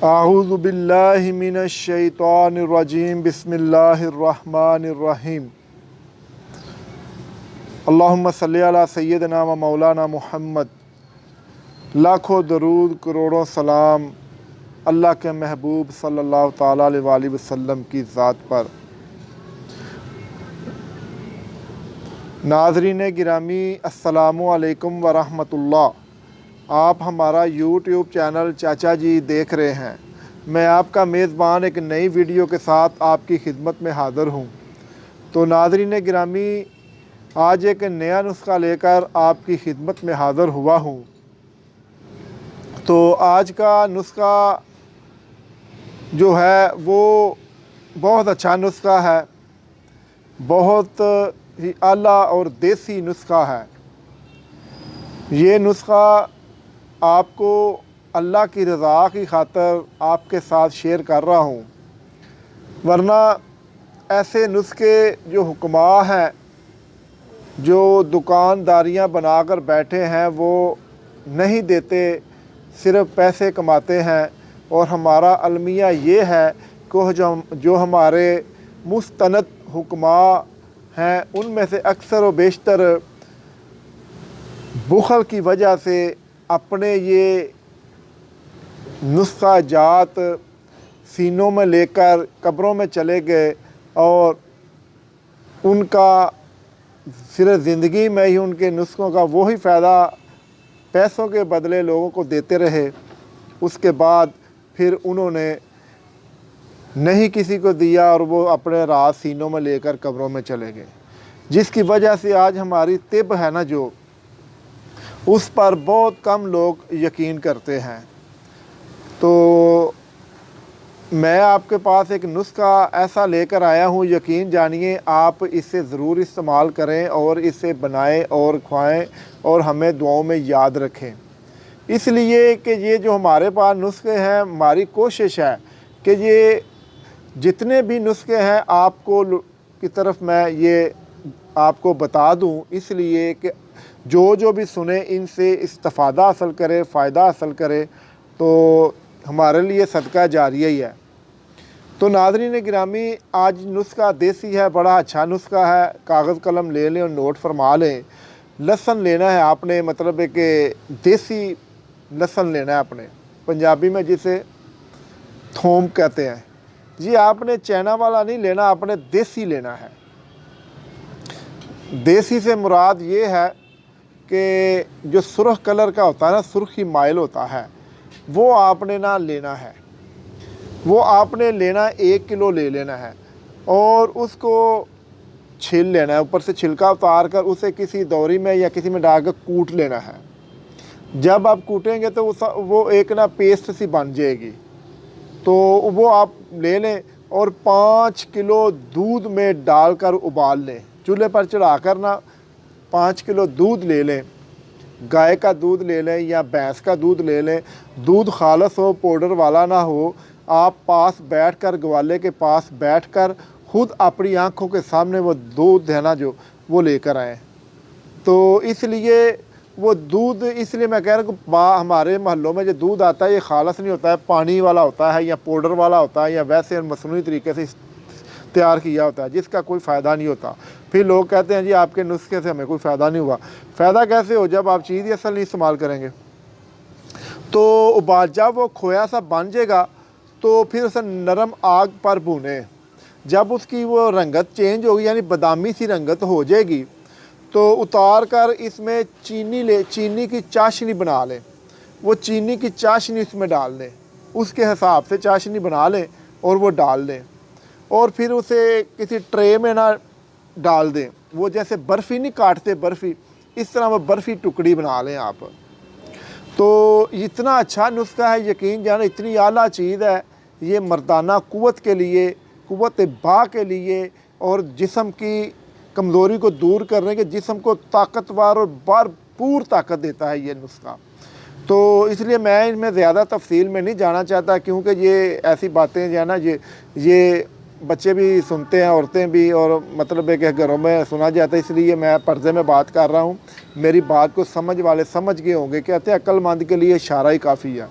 اعوذ باللہ من الشیطان الرجیم بسم اللہ الرحمن الرحیم اللہم صلی علی سیدنا و مولانا محمد۔ لاکھوں درود کروڑوں سلام اللہ کے محبوب صلی اللہ تعالیٰ علیہ وآلہ وسلم کی ذات پر۔ ناظرین گرامی السلام علیکم ورحمۃ اللہ۔ آپ ہمارا یوٹیوب چینل چاچا جی دیکھ رہے ہیں۔ میں آپ کا میزبان ایک نئی ویڈیو کے ساتھ آپ کی خدمت میں حاضر ہوں۔ تو ناظرین گرامی آج ایک نیا نسخہ لے کر آپ کی خدمت میں حاضر ہوا ہوں۔ تو آج کا نسخہ جو ہے وہ بہت اچھا نسخہ ہے، بہت ہی اعلیٰ اور دیسی نسخہ ہے۔ یہ نسخہ آپ کو اللہ کی رضا کی خاطر آپ کے ساتھ شیئر کر رہا ہوں، ورنہ ایسے نسخے جو حکماء ہیں، جو دکانداریاں بنا کر بیٹھے ہیں، وہ نہیں دیتے، صرف پیسے کماتے ہیں۔ اور ہمارا المیہ یہ ہے کہ جو ہمارے مستند حکماء ہیں ان میں سے اکثر و بیشتر بخل کی وجہ سے اپنے یہ نسخہ جات سینوں میں لے کر قبروں میں چلے گئے، اور ان کا صرف زندگی میں ہی ان کے نسخوں کا وہی فائدہ پیسوں کے بدلے لوگوں کو دیتے رہے۔ اس کے بعد پھر انہوں نے نہیں کسی کو دیا اور وہ اپنے راز سینوں میں لے کر قبروں میں چلے گئے، جس کی وجہ سے آج ہماری طب ہے نا جو، اس پر بہت کم لوگ یقین کرتے ہیں۔ تو میں آپ کے پاس ایک نسخہ ایسا لے کر آیا ہوں، یقین جانیے آپ اس سے ضرور استعمال کریں اور اسے بنائیں اور کھوائیں اور ہمیں دعاؤں میں یاد رکھیں۔ اس لیے کہ یہ جو ہمارے پاس نسخے ہیں، ہماری کوشش ہے کہ یہ جتنے بھی نسخے ہیں آپ کو کی طرف میں یہ آپ کو بتا دوں، اس لیے کہ جو بھی سنیں ان سے استفادہ حاصل کرے، فائدہ حاصل کرے، تو ہمارے لیے صدقہ جاریہ ہی ہے۔ تو ناظرین گرامی آج نسخہ دیسی ہے، بڑا اچھا نسخہ ہے۔ کاغذ قلم لے لیں اور نوٹ فرما لیں۔ لہسن لینا ہے آپ نے، مطلب ہے کہ دیسی لہسن لینا ہے آپ نے، پنجابی میں جسے تھوم کہتے ہیں جی۔ آپ نے چائنا والا نہیں لینا، آپ نے دیسی لینا ہے۔ دیسی سے مراد یہ ہے کہ جو سرخ کلر کا ہوتا ہے نا، سرخی مائل ہوتا ہے، وہ آپ نے نہ لینا ہے۔ وہ آپ نے لینا 1 کلو لے لینا ہے، اور اس کو چھیل لینا ہے، اوپر سے چھلکا اتار کر اسے کسی دوری میں یا کسی میں ڈال کر کوٹ لینا ہے۔ جب آپ کوٹیں گے تو وہ ایک نا پیسٹ سی بن جائے گی۔ تو وہ آپ لے لیں اور 5 کلو دودھ میں ڈال کر ابال لیں، چولہے پر چڑھا کر نا 5 کلو دودھ لے لیں۔ گائے کا دودھ لے لیں یا بھینس کا دودھ لے لیں، دودھ خالص ہو، پاؤڈر والا نہ ہو۔ آپ پاس بیٹھ کر، گوالے کے پاس بیٹھ کر خود اپنی آنکھوں کے سامنے وہ دودھ ہے نا جو، وہ لے کر آئیں۔ تو اس لیے وہ دودھ، اس لیے میں کہہ رہا ہوں کہ ہمارے محلوں میں جو دودھ آتا ہے یہ خالص نہیں ہوتا ہے، پانی والا ہوتا ہے یا پاؤڈر والا ہوتا ہے یا ویسے مصنوعی طریقے سے تیار کیا ہوتا ہے، جس کا کوئی فائدہ نہیں ہوتا۔ پھر لوگ کہتے ہیں جی آپ کے نسخے سے ہمیں کوئی فائدہ نہیں ہوا۔ فائدہ کیسے ہو جب آپ چیز اصل نہیں استعمال کریں گے؟ تو جب وہ کھویا سا بن جائے گا تو پھر اسے نرم آگ پر بھونیں۔ جب اس کی وہ رنگت چینج ہوگی، یعنی بادامی سی رنگت ہو جائے گی، تو اتار کر اس میں چینی کی چاشنی بنا لیں۔ وہ چینی کی چاشنی اس میں ڈال دیں، اس کے حساب سے چاشنی بنا لیں اور وہ ڈال دیں، اور پھر اسے کسی ٹرے میں نہ ڈال دیں۔ وہ جیسے برفی نہیں کاٹتے برفی، اس طرح وہ برفی ٹکڑی بنا لیں آپ۔ تو اتنا اچھا نسخہ ہے، یقین جانا اتنی اعلیٰ چیز ہے یہ، مردانہ قوت کے لیے، قوت با کے لیے، اور جسم کی کمزوری کو دور کرنے کے، جسم کو طاقتور اور بھرپور طاقت دیتا ہے یہ نسخہ۔ تو اس لیے میں ان میں زیادہ تفصیل میں نہیں جانا چاہتا، کیونکہ یہ ایسی باتیں جو ہے نا یہ بچے بھی سنتے ہیں، عورتیں بھی، اور مطلب ہے کہ گھروں میں سنا جاتا ہے، اس لیے میں پردے میں بات کر رہا ہوں۔ میری بات کو سمجھ والے سمجھ گئے ہوں گے، کہتے ہیں عقل مند کے لیے اشارہ ہی کافی ہے۔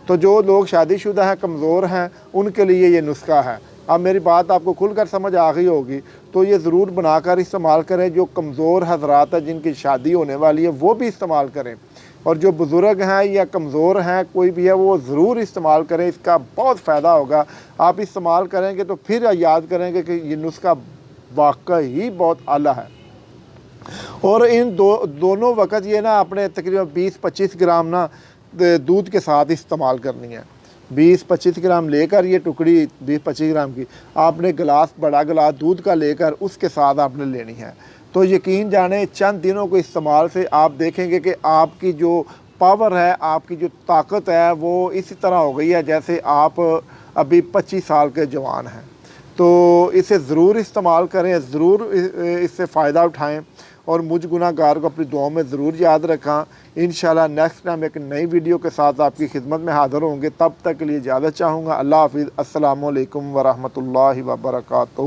تو جو لوگ شادی شدہ ہیں، کمزور ہیں، ان کے لیے یہ نسخہ ہے۔ اب میری بات آپ کو کھل کر سمجھ آ گئی ہوگی، تو یہ ضرور بنا کر استعمال کریں۔ جو کمزور حضرات ہیں، جن کی شادی ہونے والی ہے، وہ بھی استعمال کریں، اور جو بزرگ ہیں یا کمزور ہیں کوئی بھی ہے، وہ ضرور استعمال کریں۔ اس کا بہت فائدہ ہوگا۔ آپ استعمال کریں گے تو پھر یاد کریں گے کہ یہ نسخہ واقعی بہت اعلیٰ ہے۔ اور ان دونوں وقت یہ نا اپنے تقریباً 20-25 گرام نا دودھ کے ساتھ استعمال کرنی ہے۔ 20-25 گرام لے کر یہ ٹکڑی 20-25 گرام کی آپ نے بڑا گلاس دودھ کا لے کر اس کے ساتھ آپ نے لینی ہے۔ تو یقین جانیں چند دنوں کو استعمال سے آپ دیکھیں گے کہ آپ کی جو پاور ہے، آپ کی جو طاقت ہے، وہ اسی طرح ہو گئی ہے جیسے آپ ابھی 25 سال کے جوان ہیں۔ تو اسے ضرور استعمال کریں، ضرور اس سے فائدہ اٹھائیں، اور مجھ گناہ گار کو اپنی دعاؤں میں ضرور یاد رکھیں۔ انشاءاللہ نیکسٹ ٹائم ایک نئی ویڈیو کے ساتھ آپ کی خدمت میں حاضر ہوں گے۔ تب تک کے لیے اجازت چاہوں گا۔ اللہ حافظ۔ السلام علیکم ورحمۃ اللہ وبرکاتہ۔